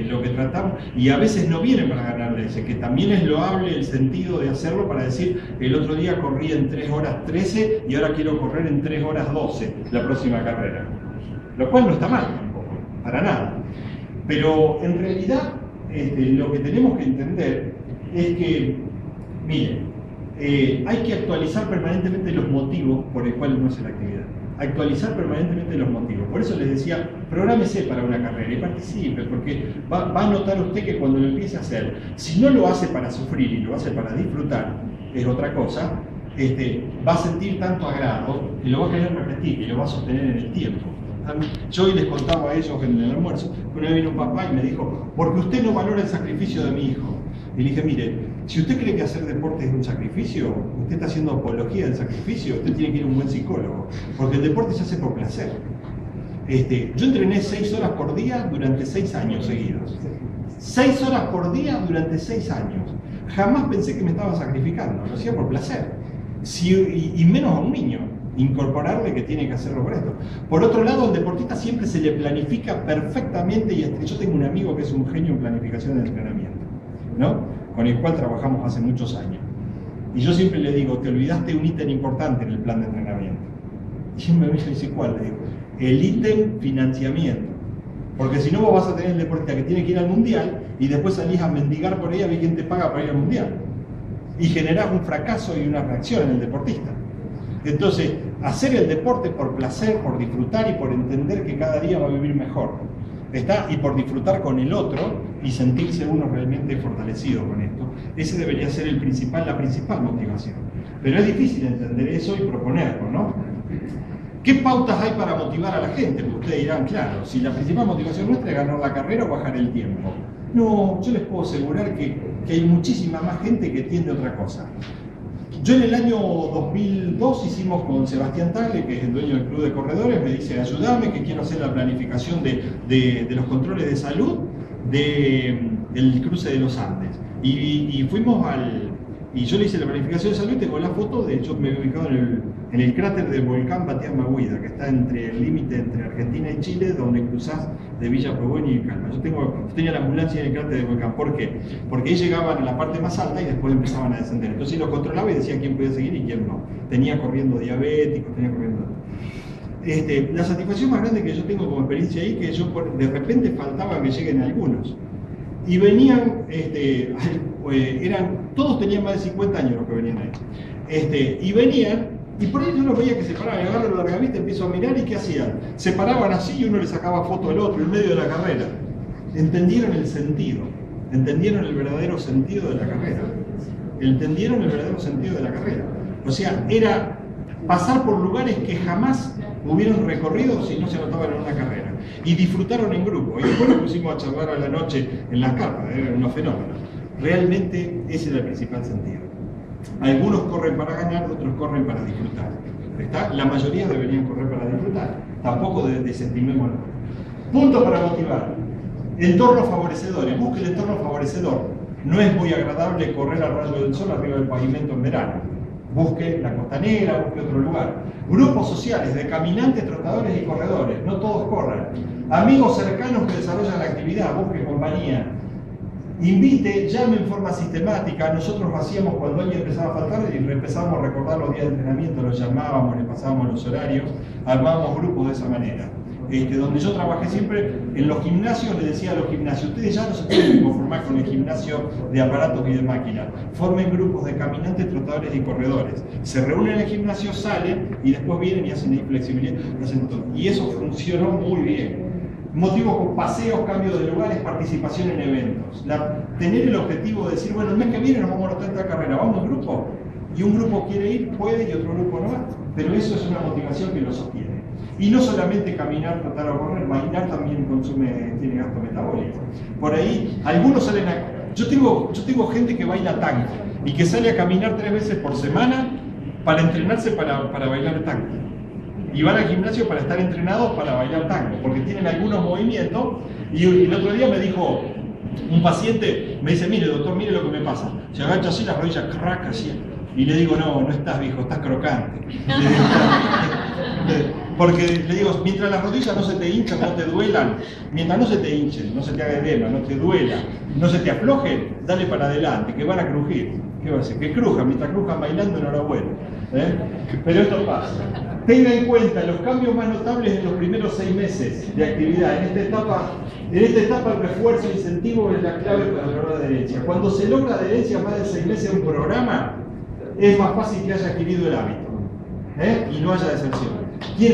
lo que tratamos, y a veces no vienen para ganarle a ese, que también es loable el sentido de hacerlo para decir, el otro día corrí en 3 horas 13 y ahora quiero correr en 3 horas 12 la próxima carrera. Lo cual no está mal tampoco, para nada. Pero en realidad, lo que tenemos que entender es que, miren, hay que actualizar permanentemente los motivos por el cual uno hace la actividad. Actualizar permanentemente los motivos. Por eso les decía, prográmese para una carrera y participe, porque va a notar usted que cuando lo empiece a hacer, si no lo hace para sufrir y lo hace para disfrutar, es otra cosa, va a sentir tanto agrado y lo va a querer repetir y lo va a sostener en el tiempo. Yo hoy les contaba a ellos en el almuerzo, que una vez vino un papá y me dijo, porque usted no valora el sacrificio de mi hijo. Y le dije, mire, si usted cree que hacer deporte es un sacrificio, usted está haciendo apología del sacrificio, usted tiene que ir a un buen psicólogo, porque el deporte se hace por placer. Yo entrené 6 horas por día durante 6 años seguidos. 6 horas por día durante 6 años. Jamás pensé que me estaba sacrificando, lo hacía por placer. Y menos a un niño. Incorporarle que tiene que hacerlo por esto. Por otro lado, al deportista siempre se le planifica perfectamente, y yo tengo un amigo que es un genio en planificación de entrenamiento, ¿no? Con el cual trabajamos hace muchos años. Y yo siempre le digo, te olvidaste un ítem importante en el plan de entrenamiento. Y él me dice, ¿cuál? Le digo, el ítem financiamiento. Porque si no, vos vas a tener el deportista que tiene que ir al mundial y después salís a mendigar por ahí a ver quién te paga para ir al mundial. Y generás un fracaso y una reacción en el deportista. Entonces, hacer el deporte por placer, por disfrutar y por entender que cada día va a vivir mejor. Y por disfrutar con el otro y sentirse uno realmente fortalecido con esto. Ese debería ser la principal motivación. Pero es difícil entender eso y proponerlo, ¿no? ¿Qué pautas hay para motivar a la gente? Porque ustedes dirán, claro, si la principal motivación nuestra es ganar la carrera o bajar el tiempo. No, yo les puedo asegurar que hay muchísima más gente que tiende a otra cosa. Yo en el año 2002 hicimos con Sebastián Tagle, que es el dueño del club de corredores, me dice, ayúdame que quiero hacer la planificación de los controles de salud del cruce de los Andes. Y fuimos y yo le hice la planificación de salud y tengo la foto de, yo me he ubicado en el cráter del volcán Batián-Mahuida, que está entre el límite entre Argentina y Chile, donde cruzás de Villa Pogoni y Calma. Yo tenía la ambulancia en el cráter del volcán. ¿Por qué? Porque ahí llegaban a la parte más alta y después empezaban a descender. Entonces los controlaba y decía quién podía seguir y quién no. Tenía corriendo diabéticos, tenía corriendo... la satisfacción más grande que yo tengo como experiencia ahí, que yo de repente faltaba que lleguen algunos. Y venían, todos tenían más de 50 años los que venían ahí. Y venían Y por ahí yo los veía que se paraban, y agarro la largavista, empiezo a mirar y ¿qué hacían? Se paraban así y uno le sacaba foto del otro en medio de la carrera. Entendieron el sentido, entendieron el verdadero sentido de la carrera. Entendieron el verdadero sentido de la carrera. O sea, era pasar por lugares que jamás hubieron recorrido si no se anotaban en una carrera. Y disfrutaron en grupo. Y después nos pusimos a charlar a la noche en las carpas, eran unos fenómenos. Realmente ese era el principal sentido. Algunos corren para ganar, otros corren para disfrutar. ¿Está? La mayoría deberían correr para disfrutar. Tampoco desestimémoslo. Punto para motivar. Entornos favorecedores. Busque el entorno favorecedor. No es muy agradable correr al rayo del sol arriba del pavimento en verano. Busque la costanera, busque otro lugar. Grupos sociales de caminantes, trotadores y corredores. No todos corran. Amigos cercanos que desarrollan la actividad. Busque compañía. Invite, llame en forma sistemática. Nosotros lo hacíamos cuando alguien empezaba a faltar y empezábamos a recordar los días de entrenamiento, los llamábamos, le pasábamos los horarios, armábamos grupos de esa manera. Donde yo trabajé siempre, en los gimnasios le decía a los gimnasios, ustedes ya no se pueden conformar con el gimnasio de aparatos y de máquinas, formen grupos de caminantes, trotadores y corredores. Se reúnen en el gimnasio, salen y después vienen y hacen ahí flexibilidad, hacen todo. Y eso funcionó muy bien. Motivos con paseos, cambios de lugares, participación en eventos. Tener el objetivo de decir, bueno, el mes que viene nos vamos a anotar esta carrera, vamos en grupo. Y un grupo quiere ir, puede, y otro grupo no va. Pero eso es una motivación que lo sostiene. Y no solamente caminar, tratar o correr, bailar también tiene gasto metabólico. Por ahí, algunos salen a... Yo tengo gente que baila tango y que sale a caminar 3 veces por semana para entrenarse para bailar tango. Y van al gimnasio para estar entrenados para bailar tango, porque tienen algunos movimientos. Y el otro día me dijo un paciente, me dice, mire doctor, mire lo que me pasa. Se agacha así, las rodillas crack así. Y le digo, no estás viejo, estás crocante. Porque le digo, mientras las rodillas no se te hinchan, no te duelan, mientras no se te hinchen, no se te haga edema, no te duela, no se te afloje, dale para adelante, que van a crujir. ¿Qué va a hacer? Que crujan, mientras crujan bailando, enhorabuena. Pero esto pasa. Tenga en cuenta los cambios más notables en los primeros 6 meses de actividad. En esta etapa el refuerzo e incentivo es la clave para lograr la adherencia. Cuando se logra adherencia más de 6 meses de un programa, es más fácil que haya adquirido el hábito y no haya deserción.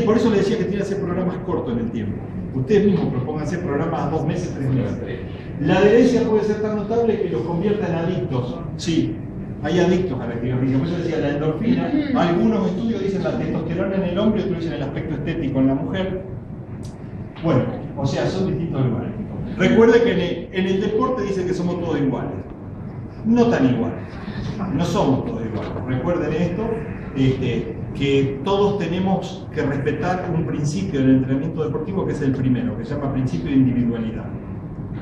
Por eso le decía que tiene que hacer programas cortos en el tiempo. Ustedes mismos propongan hacer programas a 2 meses, 3 meses. La adherencia puede ser tan notable que los convierta en adictos. Sí, hay adictos a la actividad física. Por eso decía la endorfina. Algunos estudios dicen la testosterona en el hombre, otros dicen el aspecto estético en la mujer. Bueno, o sea, son distintos lugares. Recuerde que en el deporte dice que somos todos iguales. No tan iguales. No somos todos iguales. Recuerden esto, que todos tenemos que respetar un principio del entrenamiento deportivo que es el primero, que se llama principio de individualidad.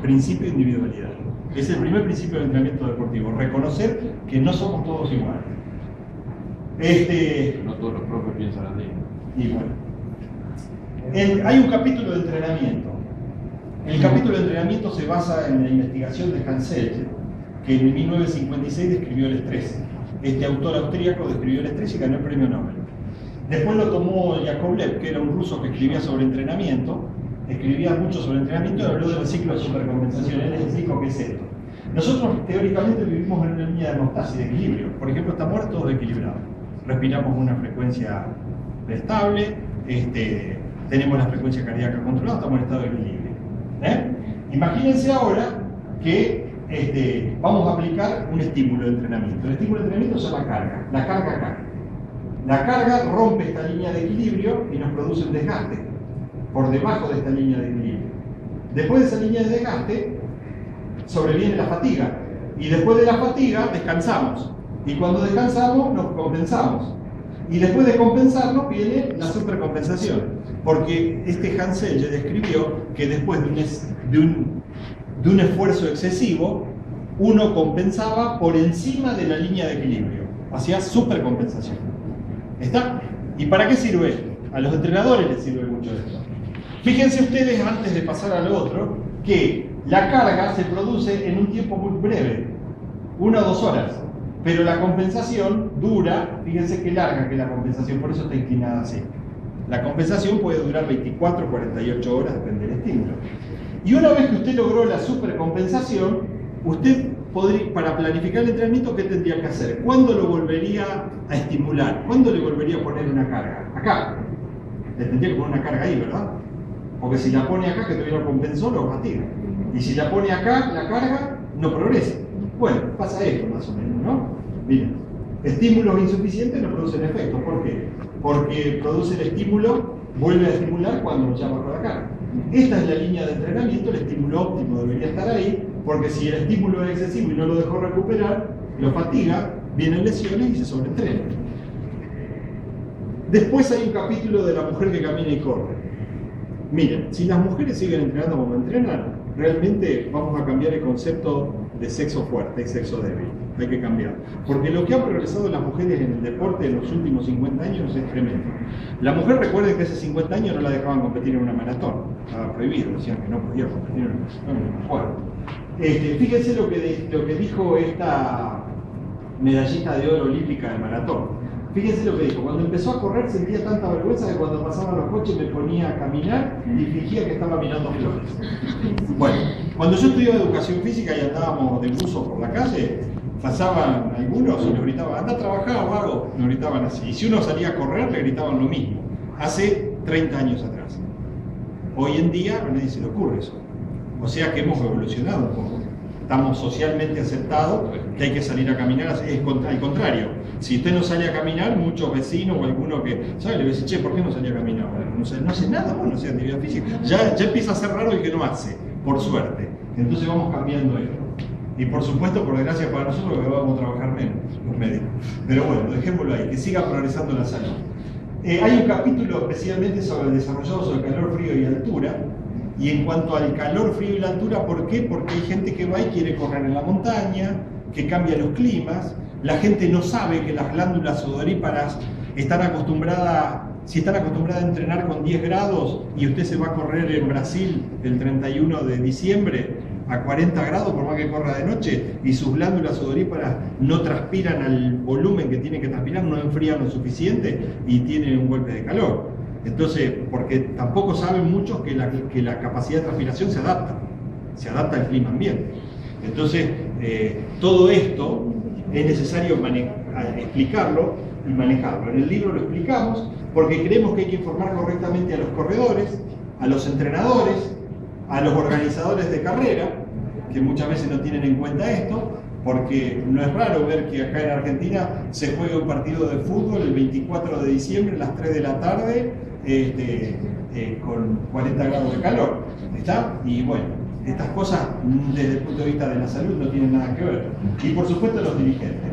Principio de individualidad. Es el primer principio del entrenamiento deportivo, reconocer que no somos todos iguales. No todos los profes piensan así. Y bueno. Hay un capítulo de entrenamiento. El capítulo de entrenamiento se basa en la investigación de Hans Selye, que en 1956 describió el estrés. Este autor austríaco describió el estrés y ganó el premio Nobel. Después lo tomó Yakovlev, que era un ruso que escribía sobre entrenamiento, escribía mucho sobre entrenamiento y habló del ciclo de supercompensación. Él les dijo que es esto. Nosotros teóricamente vivimos en una línea de homeostasis, de equilibrio. Por ejemplo, estamos ahora todos equilibrados. Respiramos una frecuencia estable, tenemos la frecuencia cardíaca controlada, estamos en estado de equilibrio. Imagínense ahora que vamos a aplicar un estímulo de entrenamiento. El estímulo de entrenamiento se llama carga. La carga acá. La carga rompe esta línea de equilibrio y nos produce un desgaste por debajo de esta línea de equilibrio. Después de esa línea de desgaste sobreviene la fatiga. Y después de la fatiga descansamos. Y cuando descansamos nos compensamos. Y después de compensarnos viene la supercompensación. Porque Hans Selye describió que después de un esfuerzo excesivo, uno compensaba por encima de la línea de equilibrio. Hacía supercompensación. ¿Está? ¿Y para qué sirve esto? A los entrenadores les sirve mucho esto. Fíjense ustedes, antes de pasar al otro, que la carga se produce en un tiempo muy breve, 1 o 2 horas. Pero la compensación dura, fíjense qué larga que la compensación, por eso está inclinada así. La compensación puede durar 24 o 48 horas, depende del estímulo. Y una vez que usted logró la supercompensación, usted para planificar el entrenamiento, ¿qué tendría que hacer? ¿Cuándo lo volvería a estimular? ¿Cuándo le volvería a poner una carga? Acá. Le tendría que poner una carga ahí, ¿verdad? Porque si la pone acá, que tuviera un compensor, lo fatiga. Y si la pone acá, la carga, no progresa. Bueno, pasa esto más o menos, ¿no? Miren, estímulos insuficientes no producen efecto. ¿Por qué? Porque produce el estímulo, vuelve a estimular cuando ya bajó la carga. Esta es la línea de entrenamiento, el estímulo óptimo debería estar ahí, porque si el estímulo es excesivo y no lo dejó recuperar, lo fatiga, vienen lesiones y se sobreentrena. Después hay un capítulo de la mujer que camina y corre. Miren, si las mujeres siguen entrenando como entrenan, realmente vamos a cambiar el concepto de sexo fuerte y sexo débil. Hay que cambiar. Porque lo que han progresado las mujeres en el deporte en los últimos 50 años es tremendo. La mujer, recuerden que hace 50 años no la dejaban competir en una maratón. Estaba prohibido, decían que no podía competir en una maratón. Fíjense lo que dijo esta medallista de oro olímpica de maratón. Fíjense lo que dijo: cuando empezó a correr sentía tanta vergüenza que cuando pasaban los coches me ponía a caminar y fingía que estaba mirando flores. Bueno, cuando yo estudiaba educación física y andábamos de buzo por la calle, pasaban algunos y nos gritaban: anda a trabajar, vago. Nos gritaban así. Y si uno salía a correr, le gritaban lo mismo. Hace 30 años atrás. Hoy en día a nadie se le ocurre eso. O sea que hemos evolucionado un poco. Estamos socialmente aceptados que hay que salir a caminar. Es al contrario. Si usted no sale a caminar, muchos vecinos o alguno que sabe le dice: che, ¿por qué no salía a caminar? No hace nada, bueno, no hace actividad física. Ya empieza a ser raro el que no hace, por suerte. Entonces vamos cambiando esto. Y por supuesto, por desgracia para nosotros, que vamos a trabajar menos, los médicos. Pero bueno, dejémoslo ahí, que siga progresando la salud. Hay un capítulo especialmente desarrollado sobre calor, frío y altura. Y en cuanto al calor, frío y la altura, ¿por qué? Porque hay gente que va y quiere correr en la montaña, que cambia los climas. La gente no sabe que las glándulas sudoríparas están acostumbradas, si están acostumbradas a entrenar con 10 grados y usted se va a correr en Brasil el 31 de diciembre a 40 grados, por más que corra de noche, y sus glándulas sudoríparas no transpiran al volumen que tienen que transpirar, no enfrían lo suficiente y tienen un golpe de calor. Entonces, porque tampoco saben muchos que la capacidad de transpiración se adapta al clima ambiente. Entonces, todo esto es necesario explicarlo y manejarlo. En el libro lo explicamos porque creemos que hay que informar correctamente a los corredores, a los entrenadores, a los organizadores de carrera, que muchas veces no tienen en cuenta esto, porque no es raro ver que acá en Argentina se juega un partido de fútbol el 24 de diciembre a las 3 de la tarde con 40 grados de calor. ¿Está? Y bueno, estas cosas desde el punto de vista de la salud no tienen nada que ver. Y por supuesto los dirigentes.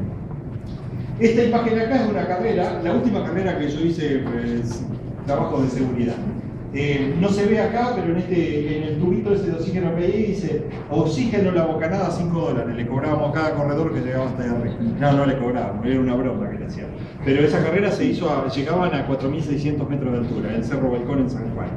Esta imagen acá es una carrera, la última carrera que yo hice, pues, trabajo de seguridad. No se ve acá, pero en el tubito ese de oxígeno que hay dice: oxígeno la bocanada, $5. Le cobrábamos a cada corredor que llegaba hasta ahí arriba. No le cobrábamos, era una broma que le hacían. Pero esa carrera se hizo, llegaban a 4.600 metros de altura, en el Cerro Balcón en San Juan.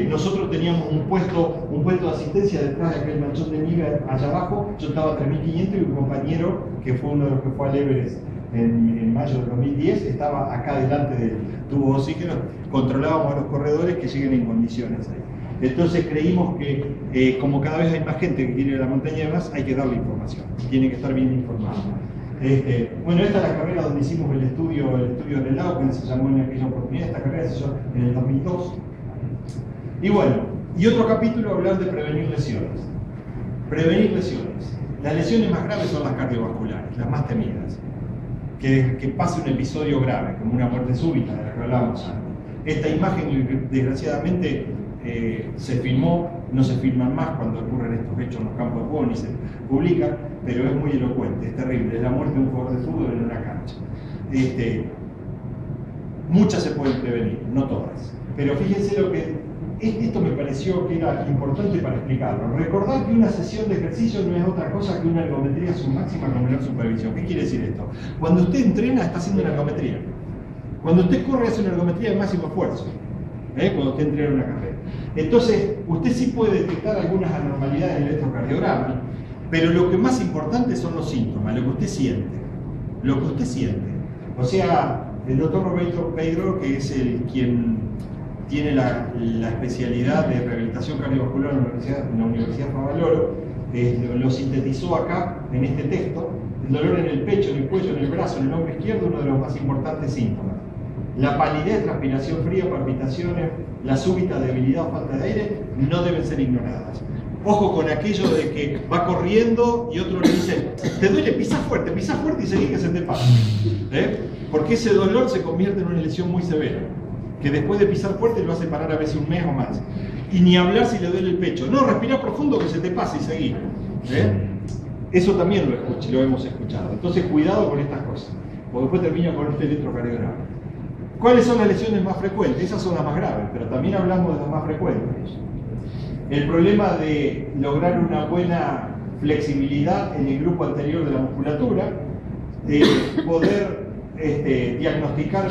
Nosotros teníamos un puesto de asistencia detrás de aquel manchón de nieve allá abajo. Yo estaba a 3.500 y un compañero, que fue uno de los que fue al Everest en mayo de 2010, estaba acá delante del tubo de oxígeno. Controlábamos a los corredores que lleguen en condiciones ahí. Entonces creímos que como cada vez hay más gente que quiere ir a la montaña y demás, hay que darle información, tiene que estar bien informado. Bueno, esta es la carrera donde hicimos el estudio en el lago, que se llamó en aquella oportunidad. Esta carrera se hizo en el 2002. Y bueno, y otro capítulo, hablar de prevenir lesiones. Prevenir lesiones. Las lesiones más graves son las cardiovasculares, las más temidas. Que pase un episodio grave, como una muerte súbita, de la que hablábamos antes. Esta imagen, desgraciadamente, se filmó, no se filman más cuando ocurren estos hechos en los campos de juego, ni se publican, pero es muy elocuente, es terrible. Es la muerte de un jugador de fútbol en una cancha. Muchas se pueden prevenir, no todas. Pero fíjense lo que... Esto me pareció que era importante para explicarlo. Recordar que una sesión de ejercicio no es otra cosa que una ergometría submáxima con menor supervisión. ¿Qué quiere decir esto? Cuando usted entrena, está haciendo una ergometría. Cuando usted corre, hace una ergometría de máximo esfuerzo. Cuando usted entrena una carrera. Entonces, usted sí puede detectar algunas anormalidades en el electrocardiograma, pero lo que más importante son los síntomas, lo que usted siente. Lo que usted siente. O sea, el doctor Roberto Pedro, que es quien tiene la especialidad de rehabilitación cardiovascular en la Universidad Favaloro, lo sintetizó acá en este texto. El dolor en el pecho, en el cuello, en el brazo, en el hombro izquierdo, uno de los más importantes síntomas. La palidez, transpiración fría, palpitaciones, la súbita debilidad o falta de aire no deben ser ignoradas. Ojo con aquello de que va corriendo y otro le dice, te duele, pisá fuerte y seguí que se te pasa. Porque ese dolor se convierte en una lesión muy severa, que después de pisar fuerte lo hace parar a veces un mes o más. Y ni hablar si le duele el pecho. No, respirá profundo que se te pasa y seguí. Eso también lo hemos escuchado. Entonces cuidado con estas cosas, porque después termina con este electrocardiograma. ¿Cuáles son las lesiones más frecuentes? Esas son las más graves, pero también hablamos de las más frecuentes. El problema de lograr una buena flexibilidad en el grupo anterior de la musculatura, de poder diagnosticar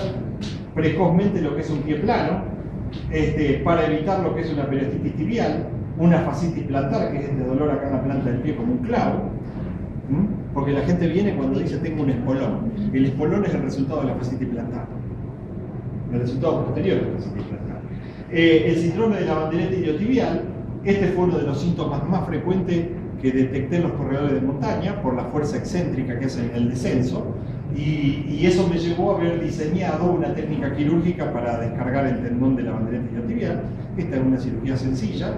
precozmente lo que es un pie plano, para evitar lo que es una periostititis tibial, una fascitis plantar, que es este dolor acá en la planta del pie como un clavo, porque la gente viene cuando dice tengo un espolón. El espolón es el resultado de la fascitis plantar, el resultado posterior de la fascitis plantar. El síndrome de la bandereta iliotibial, este fue uno de los síntomas más frecuentes que detecté en los corredores de montaña por la fuerza excéntrica que hacen en el descenso, y eso me llevó a haber diseñado una técnica quirúrgica para descargar el tendón de la bandereta iliotibial. Esta es una cirugía sencilla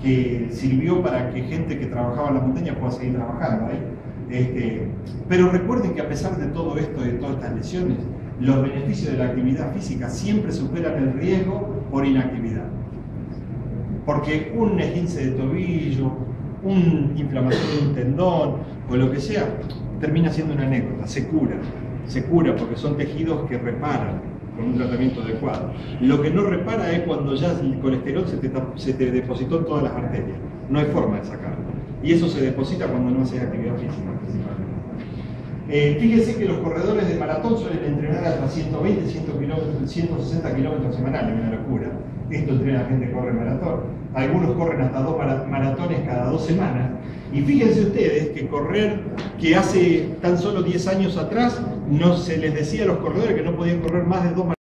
que sirvió para que gente que trabajaba en la montaña pueda seguir trabajando ahí. Pero recuerden que a pesar de todo esto, de todas estas lesiones, los beneficios de la actividad física siempre superan el riesgo por inactividad. Porque un esguince de tobillo, una inflamación de un tendón o lo que sea, termina siendo una anécdota, se cura porque son tejidos que reparan con un tratamiento adecuado. Lo que no repara es cuando ya el colesterol se te depositó en todas las arterias, no hay forma de sacarlo. Y eso se deposita cuando no haces actividad física principalmente. Fíjense que los corredores de maratón suelen entrenar hasta 120, 160 kilómetros semanales, una locura. Esto entrena gente que corre maratón. Algunos corren hasta 2 maratones cada 2 semanas. Y fíjense ustedes que correr, que hace tan solo 10 años atrás, no se les decía a los corredores que no podían correr más de 2 maratones.